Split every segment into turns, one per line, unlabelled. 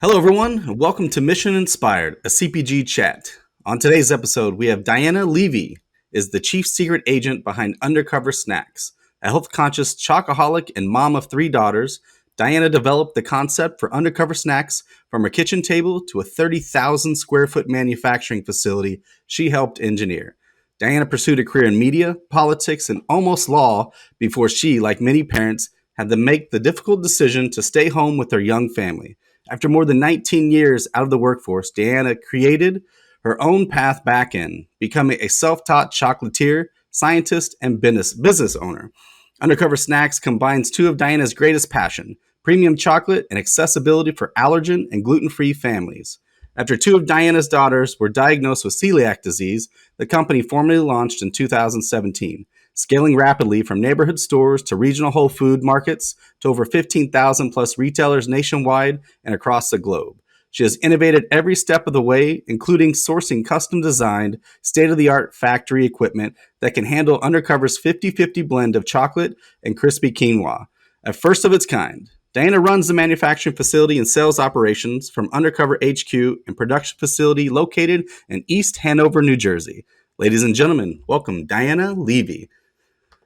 Hello, everyone, and welcome to Mission Inspired, a CPG chat. On today's episode, we have Diana Levy, is the chief secret agent behind Undercover Snacks, a health-conscious chocoholic and mom of three daughters. Diana developed the concept for Undercover Snacks from her kitchen table to a 30,000 square foot manufacturing facility she helped engineer. Diana pursued a career in media, politics, and almost law before she, like many parents, had to make the difficult decision to stay home with her young family. After more than 19 years out of the workforce, Diana created her own path back in, becoming a self-taught chocolatier, scientist, and business owner. Undercover Snacks combines two of Diana's greatest passion, premium chocolate and accessibility for allergen and gluten-free families. After two of Diana's daughters were diagnosed with celiac disease, the company formally launched in 2017, scaling rapidly from neighborhood stores to regional whole food markets to over 15,000 plus retailers nationwide and across the globe. She has innovated every step of the way, including sourcing custom designed, state of the art factory equipment that can handle Undercover's 50-50 blend of chocolate and crispy quinoa, a first of its kind. Diana runs the manufacturing facility and sales operations from Undercover HQ and production facility located in East Hanover, New Jersey. Ladies and gentlemen, welcome Diana Levy.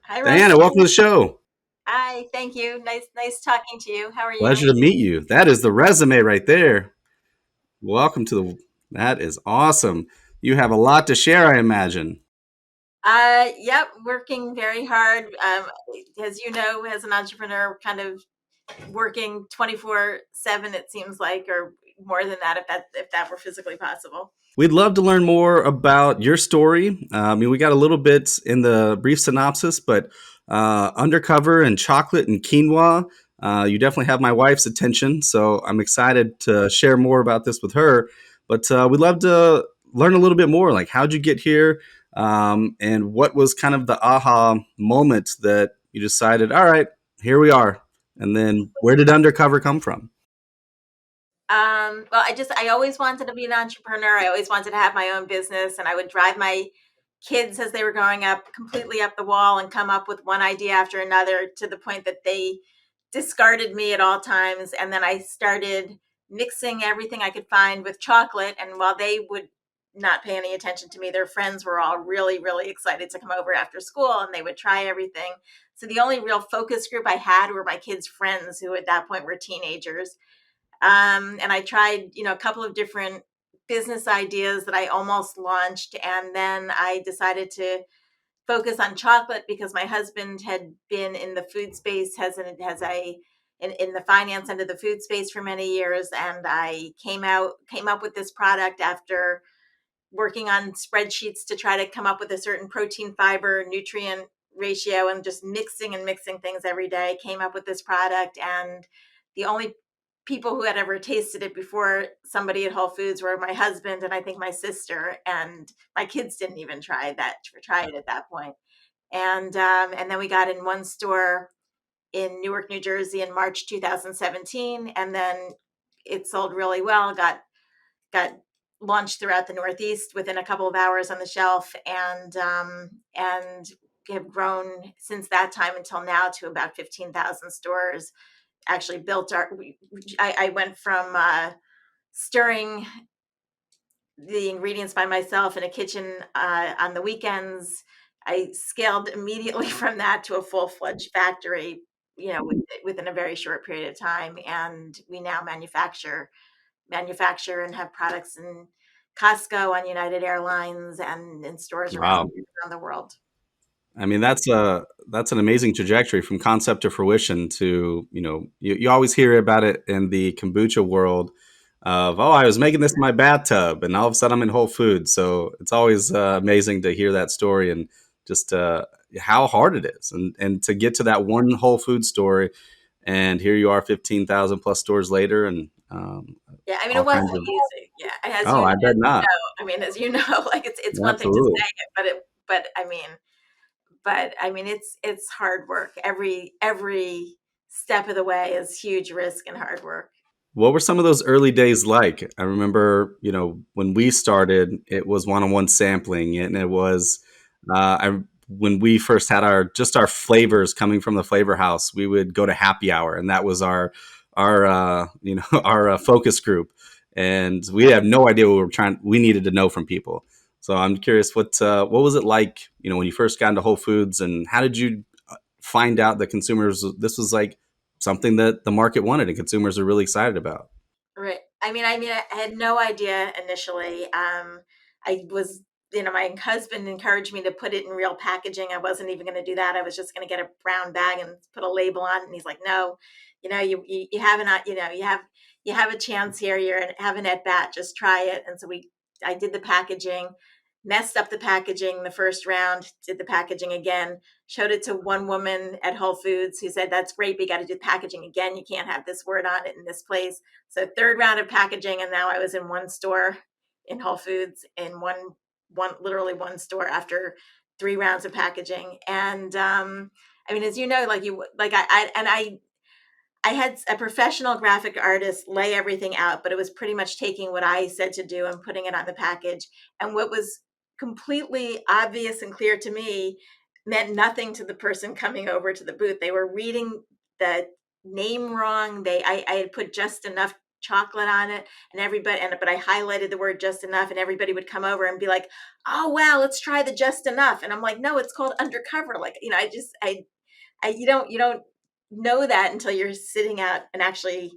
Hi,
Diana,
Rusty.
welcome to the show.
Hi, thank you. Nice talking to you. How are you?
Pleasure to meet you. That is the resume right there. Welcome to the. That is awesome. You have a lot to share, I imagine.
Yep, working very hard. As you know, as an entrepreneur, kind of working 24/7. It seems like, or more than that, if that were physically possible.
We'd love to learn more about your story. We got a little bit in the brief synopsis, but undercover and chocolate and quinoa, you definitely have my wife's attention. So I'm excited to share more about this with her. But we'd love to learn a little bit more. Like, how'd you get here? And what was kind of the aha moment that you decided, all right, here we are? And then where did undercover come from?
Well, I always wanted to be an entrepreneur. I always wanted to have my own business, and I would drive my kids as they were growing up completely up the wall and come up with one idea after another to the point that they discarded me at all times. And then I started mixing everything I could find with chocolate. And while they would not pay any attention to me, their friends were all really, really excited to come over after school and they would try everything. So the only real focus group I had were my kids' friends, who at that point were teenagers. And I tried, a couple of different business ideas that I almost launched. And then I decided to focus on chocolate because my husband had been in the food space, in the finance end of the food space for many years. And I came up with this product after working on spreadsheets to try to come up with a certain protein, fiber, nutrient ratio, and just mixing and mixing things every day. Came up with this product, and the only people who had ever tasted it before somebody at Whole Foods were my husband and I think my sister, and my kids didn't even try it at that point. And then we got in one store in Newark, New Jersey in March 2017, and then it sold really well. Got launched throughout the Northeast within a couple of hours on the shelf, and have grown since that time until now to about 15,000 stores. Actually, I went from stirring the ingredients by myself in a kitchen on the weekends. I scaled immediately from that to a full-fledged factory, within a very short period of time, and we now manufacture and have products in Costco, on United Airlines, and in stores
Wow.
around the world.
I mean, that's an amazing trajectory from concept to fruition to, you always hear about it in the kombucha world of, oh, I was making this in my bathtub and all of a sudden I'm in Whole Foods. So it's always amazing to hear that story and just how hard it is. And to get to that one Whole Food story and here you are 15,000 plus stores later and
Yeah, I mean, it
all
wasn't
kinds of,
easy. Yeah,
oh, I bet not.
as you know, like it's one thing to
Absolutely.
say it, but I mean, it's hard work. Every step of the way is huge risk and hard work.
What were some of those early days like? I remember, when we started, it was one-on-one sampling, and it was when we first had our flavors coming from the flavor house. We would go to happy hour, and that was our our our focus group, and we have no idea what we needed to know from people. So I'm curious, what was it like, when you first got into Whole Foods, and how did you find out that consumers, this was like something that the market wanted and consumers are really excited about?
Right. I had no idea initially. I was, my husband encouraged me to put it in real packaging. I wasn't even going to do that. I was just going to get a brown bag and put a label on it. And he's like, no, you have an, you have a chance here. Have an at bat. Just try it. And so I did the packaging, messed up the packaging the first round, did the packaging again, showed it to one woman at Whole Foods who said, that's great, but you got to do packaging again. You can't have this word on it in this place. So third round of packaging, and now I was in one store in Whole Foods, in literally one store after 3 rounds of packaging. And as you know, I had a professional graphic artist lay everything out, but it was pretty much taking what I said to do and putting it on the package. And what was completely obvious and clear to me meant nothing to the person coming over to the booth. They were reading the name wrong. I had put just enough chocolate on it, and but I highlighted the word just enough, and everybody would come over and be like, oh wow, let's try the just enough. And I'm like, no, it's called Undercover. Like, you don't know that until you're sitting out and actually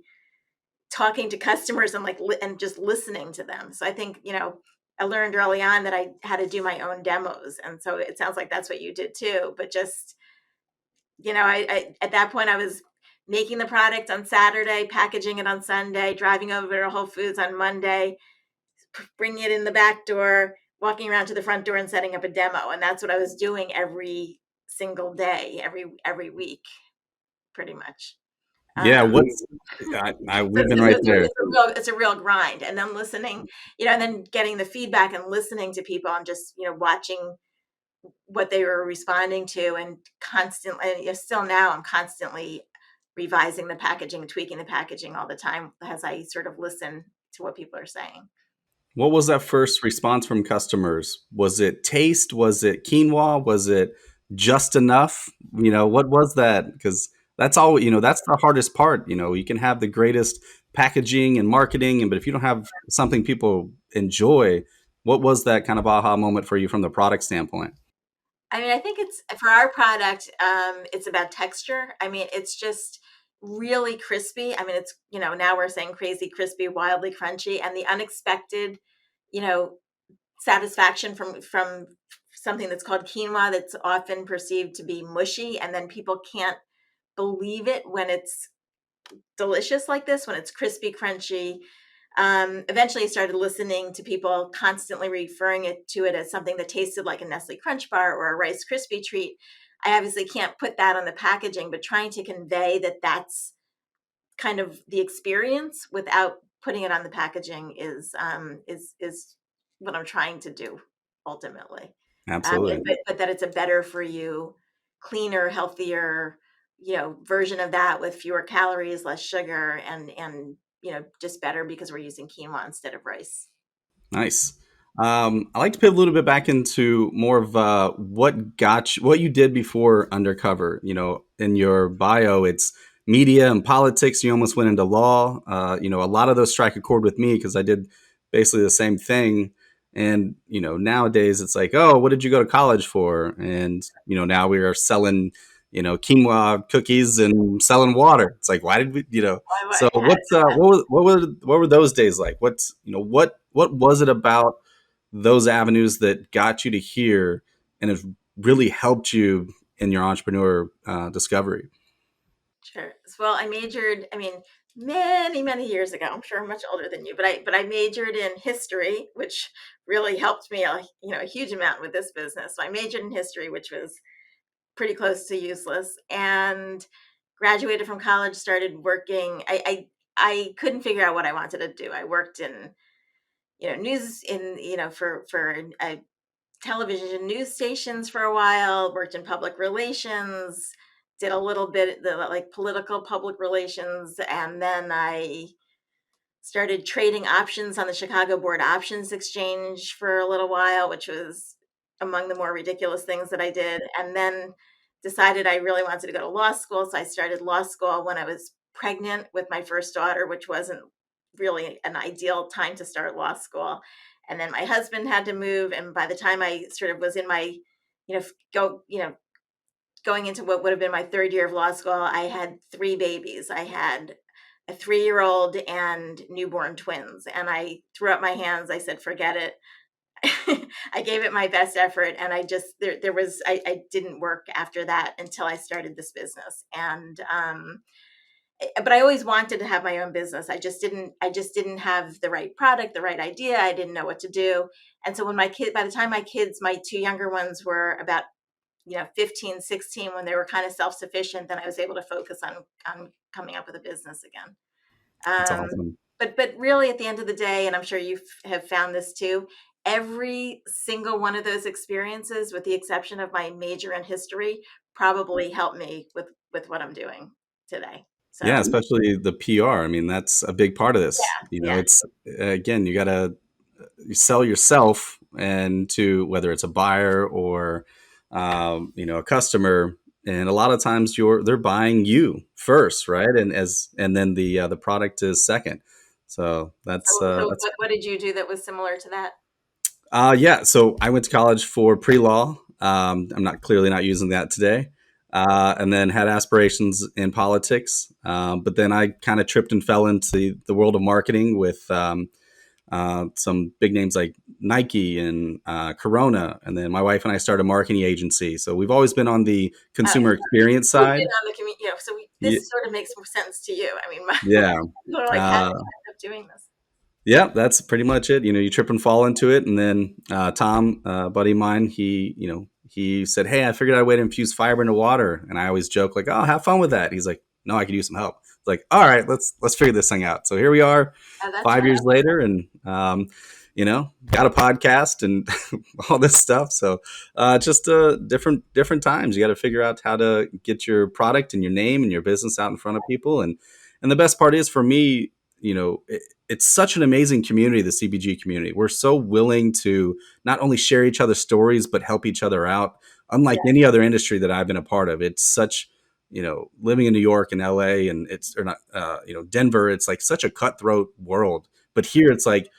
talking to customers and and just listening to them. So I think, I learned early on that I had to do my own demos. And so it sounds like that's what you did too. But just, I at that point I was making the product on Saturday, packaging it on Sunday, driving over to Whole Foods on Monday, bringing it in the back door, walking around to the front door and setting up a demo. And that's what I was doing every single day, every week, pretty much.
Yeah,
Um, so
we've been right there.
it's a real grind. And then listening, and then getting the feedback and listening to people and just, watching what they were responding to, and constantly, still now I'm constantly revising the packaging, tweaking the packaging all the time as I sort of listen to what people are saying.
What was that first response from customers? Was it taste? Was it quinoa? Was it just enough? What was that? Because that's all, that's the hardest part. You can have the greatest packaging and marketing, but if you don't have something people enjoy, what was that kind of aha moment for you from the product standpoint?
I think it's for our product, it's about texture. It's just really crispy. It's, now we're saying crazy crispy, wildly crunchy, and the unexpected, you know, satisfaction from something that's called quinoa that's often perceived to be mushy, and then people can't believe it when it's delicious like this, when it's crispy, crunchy. Eventually, I started listening to people constantly referring to it as something that tasted like a Nestle Crunch Bar or a Rice Krispie treat. I obviously can't put that on the packaging, but trying to convey that that's kind of the experience without putting it on the packaging is what I'm trying to do ultimately.
Absolutely.
But that it's a better for you, cleaner, healthier, version of that with fewer calories, less sugar, and just better because we're using quinoa instead of rice.
Nice. I like to pivot a little bit back into more of what you did before Undercover. In your bio, it's media and politics. You almost went into law. A lot of those strike a chord with me because I did basically the same thing. And nowadays it's like, oh, what did you go to college for? And now we are selling quinoa cookies and selling water. It's like, why did we? So what were those days like? What was it about those avenues that got you to here and have really helped you in your entrepreneur discovery?
Sure. Well, I majored, many, many years ago. I'm sure I'm much older than you, but I majored in history, which really helped me a huge amount with this business. So I majored in history, which was pretty close to useless, and graduated from college, started working. I couldn't figure out what I wanted to do. I worked in, news in, for television news stations for a while, worked in public relations, did a little bit the like political public relations, and then I started trading options on the Chicago Board Options Exchange for a little while, which was among the more ridiculous things that I did. And then decided I really wanted to go to law school. So I started law school when I was pregnant with my first daughter, which wasn't really an ideal time to start law school. And then my husband had to move, and by the time I sort of was in my, go, going into what would have been my third year of law school, I had three babies. I had a 3-year-old and newborn twins, and I threw up my hands. I said, "Forget it." I gave it my best effort, and I just there was I didn't work after that until I started this business. And but I always wanted to have my own business. I just didn't have the right product, the right idea. I didn't know what to do. And so by the time my two younger ones were about 15, 16, when they were kind of self-sufficient, then I was able to focus on coming up with a business again.
That's
Um,
awesome.
but really, at the end of the day, and I'm sure you have found this too, every single one of those experiences, with the exception of my major in history, probably helped me with what I'm doing today.
Yeah,
So
especially the PR. I mean, that's a big part of this.
yeah,
It's again, you got to sell yourself, and to whether it's a buyer or a customer. And a lot of times they're buying you first, right? And then the product is second. So
so
that's
what did you do that was similar to that?
yeah. So I went to college for pre-law. I'm not clearly not using that today. And then had aspirations in politics. But then I kind of tripped and fell into the world of marketing with some big names like Nike and Corona. And then my wife and I started a marketing agency. So we've always been on the consumer experience
We've been
side.
on the community, so this sort of makes more sense to you. I mean,
Yeah.
people are like, how did
Uh,
you end up doing this?
Yeah, that's pretty much it. You trip and fall into it, and then Tom, a buddy of mine, he said, "Hey, I figured I'd way to infuse fiber into water," and I always joke like, "Oh, have fun with that." He's like, "No, I could use some help." It's like, "All right, let's figure this thing out." So here we are,
Oh, that's
5 years later, and got a podcast and all this stuff. So just different times. You got to figure out how to get your product and your name and your business out in front of people, and the best part is for me, it's such an amazing community, the CPG community. We're so willing to not only share each other's stories, but help each other out. Unlike
right.
any other industry that I've been a part of, it's such, living in New York and LA and it's, or not, Denver, it's like such a cutthroat world. But here it's like,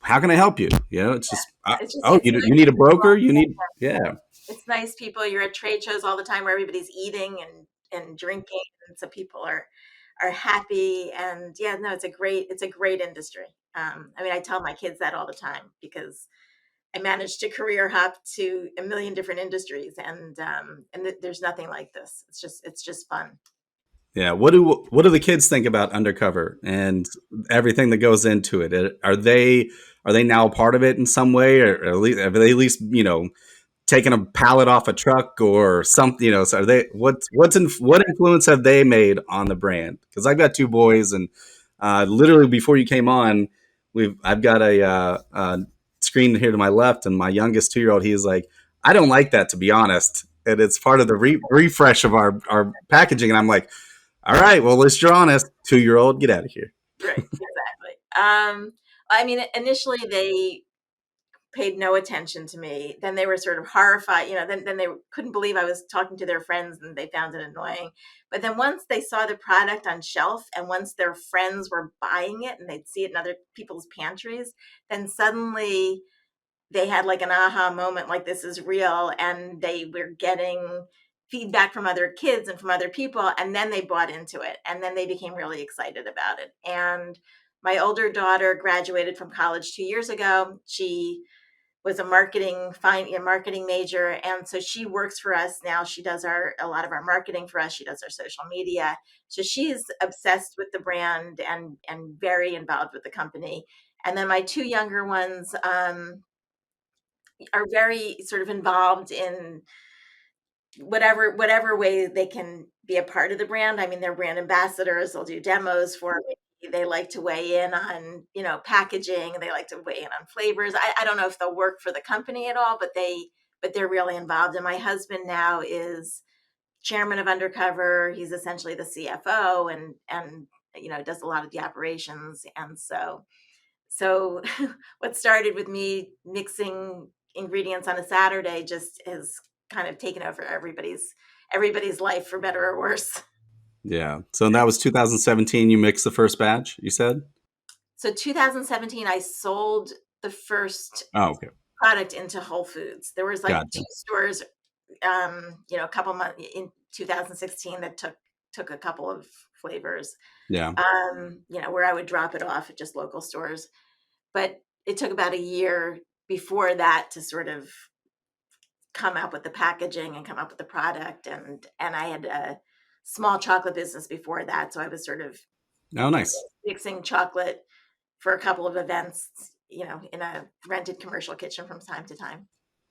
how can I help you? It's just,
It's just
oh,
it's
you
nice
need a
people.
broker? You need, yeah.
It's nice people. You're at trade shows all the time where everybody's eating and drinking, and so people are happy. And yeah, no, it's a great industry. I mean, I tell my kids that all the time because I managed to career hop to a million different industries, and there's nothing like this. It's just fun.
Yeah. What do the kids think about Undercover and everything that goes into it? Are they now a part of it in some way, or at least have they at least taken a pallet off a truck or something? So are they what influence have they made on the brand? Because I've got two boys, and literally before you came on, I've got a screen here to my left, and my youngest 2-year-old, he's like, I don't like that, to be honest. And it's part of the refresh of our packaging. And I'm like, all right, well, let's draw honest. 2-year-old, get out of here.
Right, exactly. I mean, initially they paid no attention to me. Then they were sort of horrified, then they couldn't believe I was talking to their friends and they found it annoying. But then once they saw the product on shelf and once their friends were buying it and they'd see it in other people's pantries, then suddenly they had like an aha moment, like this is real. And they were getting feedback from other kids and from other people. And then they bought into it. And then they became really excited about it. And my older daughter graduated from college 2 years ago. She was a marketing major, and so she works for us now. She does a lot of our marketing for us. She does our social media. So she's obsessed with the brand and very involved with the company. And then my two younger ones are very sort of involved in whatever way they can be a part of the brand. I mean, they're brand ambassadors. They'll do demos for me. They like to weigh in on, packaging. They like to weigh in on flavors. I don't know if they'll work for the company at all, but they're really involved. And my husband now is chairman of Undercover. He's essentially the CFO and does a lot of the operations. And so what started with me mixing ingredients on a Saturday just has kind of taken over everybody's life, for better or worse.
Yeah. So that was 2017. You mixed the first batch, you said?
So 2017, I sold the first
Oh, okay.
product into Whole Foods. There was like
Gotcha.
two stores, a couple months in 2016 that took a couple of flavors,
Yeah.
where I would drop it off at just local stores. But it took about a year before that to sort of come up with the packaging and come up with the product. And I had a small chocolate business before that, so I was sort of
Oh, nice.
mixing chocolate for a couple of events, in a rented commercial kitchen from time to time.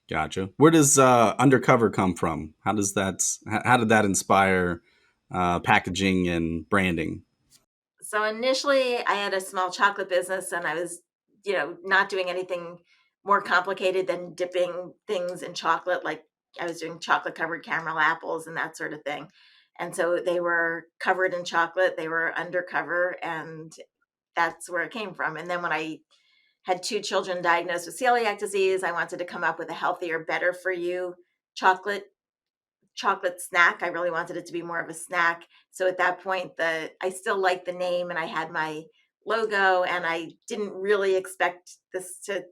Gotcha. Where does Undercover come from? How did that inspire packaging and branding?
So initially, I had a small chocolate business, and I was, not doing anything more complicated than dipping things in chocolate. Like I was doing chocolate covered caramel apples and that sort of thing. And so they were covered in chocolate, they were undercover, and that's where it came from. And then when I had two children diagnosed with celiac disease, I wanted to come up with a healthier, better for you chocolate chocolate snack. I really wanted it to be more of a snack. So at that point, the I still liked the name and I had my logo, and I didn't really expect this to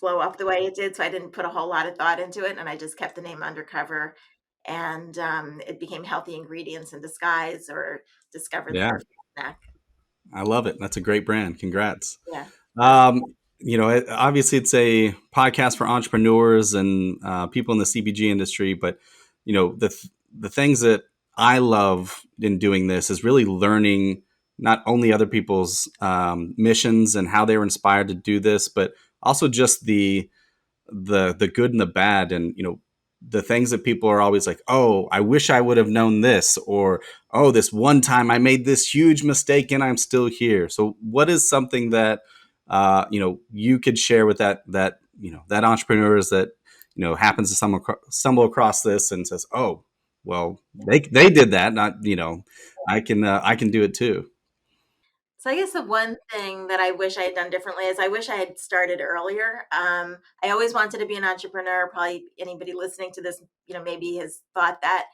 blow up the way it did. So I didn't put a whole lot of thought into it, and I just kept the name Undercover. And it became Healthy Ingredients in Disguise, or Discover the
Yeah,
Perfect Snack.
I love it. That's a great brand. Congrats.
Yeah.
Obviously, it's a podcast for entrepreneurs and people in the CPG industry, but the things that I love in doing this is really learning not only other people's missions and how they were inspired to do this, but also just the good and the bad, and the things that people are always like, oh, I wish I would have known this, or oh, this one time I made this huge mistake and I'm still here. So what is something that you could share with that entrepreneurs that happens to stumble across this and says, oh, well, they did that, not I can do it too.
So I guess the one thing that I wish I had done differently is I wish I had started earlier. I always wanted to be an entrepreneur. Probably anybody listening to this, maybe has thought that.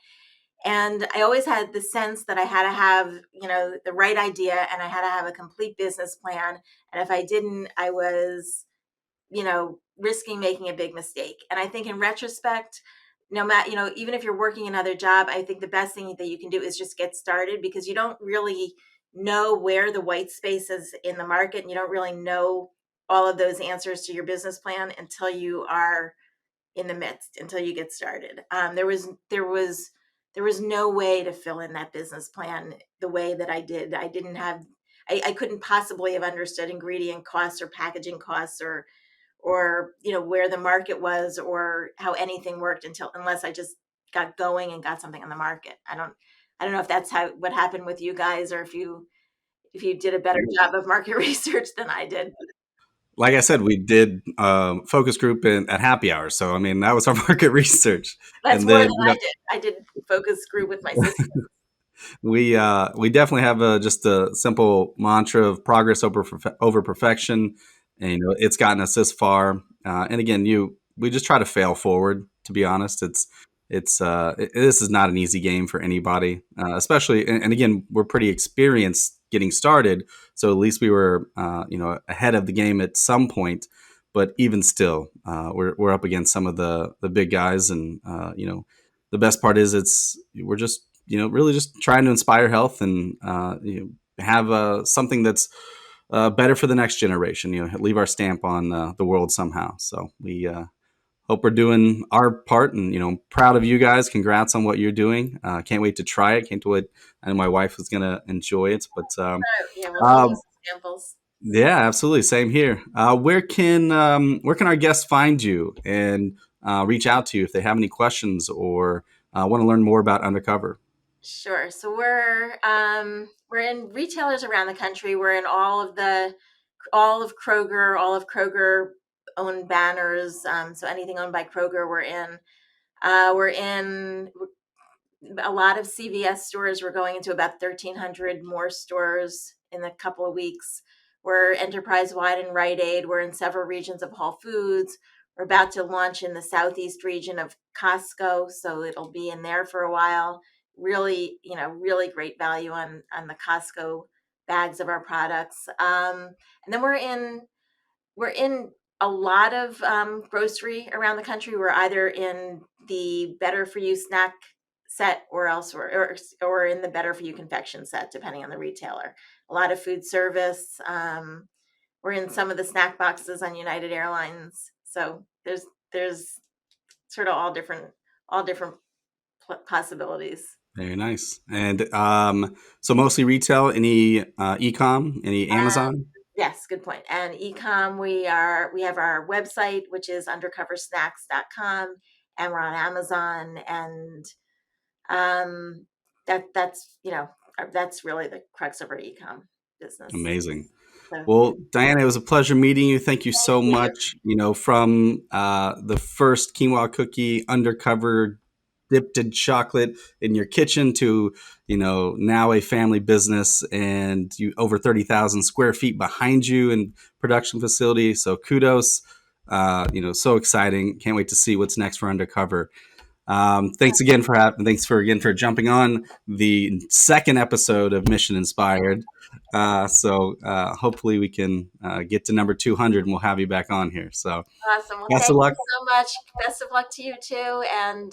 And I always had the sense that I had to have, the right idea, and I had to have a complete business plan. And if I didn't, I was, risking making a big mistake. And I think in retrospect, no matter, even if you're working another job, I think the best thing that you can do is just get started, because you don't really know where the white space is in the market. And you don't really know all of those answers to your business plan until you are in the midst, until you get started. There was no way to fill in that business plan the way that I did. I didn't have, I couldn't possibly have understood ingredient costs or packaging costs, or where the market was, or how anything worked, unless I just got going and got something on the market. I don't know if that's how what happened with you guys, or if you did a better job of market research than I did.
Like I said, we did focus group at happy hour, so I mean that was our market research.
That's
And
more than
then
I did focus group with my sister.
we definitely have just a simple mantra of progress over perfection, and it's gotten us this far. And again, we just try to fail forward. To be honest, this is not an easy game for anybody, especially. And again, we're pretty experienced getting started, so at least we were ahead of the game at some point. But even still, we're up against some of the big guys, and the best part is we're just really just trying to inspire health and have something that's better for the next generation. Leave our stamp on the world somehow. So we hope we're doing our part, and proud of you guys. Congrats on what you're doing. Can't wait to try it. Can't wait. I know my wife is gonna enjoy it. But
Yeah, we'll send you
um,
some samples.
yeah, absolutely. Same here. Where can our guests find you and reach out to you if they have any questions or want to learn more about Undercover?
Sure. So we're in retailers around the country. We're in all of Kroger owned banners. So anything owned by Kroger, we're in. We're in a lot of CVS stores. We're going into about 1,300 more stores in a couple of weeks. We're enterprise wide in Rite Aid. We're in several regions of Whole Foods. We're about to launch in the Southeast region of Costco, so it'll be in there for a while. really, really great value on the Costco bags of our products. And then we're in a lot of grocery around the country. We're either in the Better for You snack set, or else or in the Better for You confection set, depending on the retailer. A lot of food service. We're in some of the snack boxes on United Airlines. So there's sort of all different possibilities.
Very nice. And so mostly retail, any e-com, any
Um,
Amazon?
yes, good point. And ecom, we have our website, which is undercoversnacks.com, and we're on Amazon, and um, that's really the crux of our ecom business.
Amazing.
So
Well, Diana, it was a pleasure meeting you. Thank you
thank
so
you.
much. From the first quinoa cookie undercover dipped in chocolate in your kitchen to, now a family business, and you over 30,000 square feet behind you in production facility. So kudos. So exciting. Can't wait to see what's next for Undercover. Thanks for again for jumping on the second episode of Mission Inspired. Hopefully we can get to number 200 and we'll have you back on here. So
Awesome. Well,
best of
thank you
luck.
so much. Best of luck to you too. And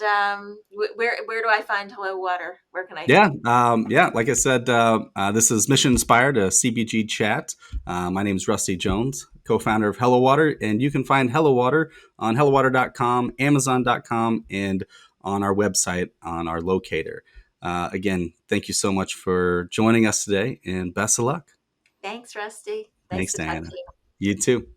where do I find Hello Water? Where can I?
Yeah. Like I said, this is Mission Inspired, a CBG chat. My name is Rusty Jones, co-founder of Hello Water, and you can find Hello Water on hellowater.com, amazon.com, and on our website on our locator. Again, thank you so much for joining us today, and best of luck.
Thanks, Rusty. Nice
Thanks,
to talk
Diana.
to you.
You too.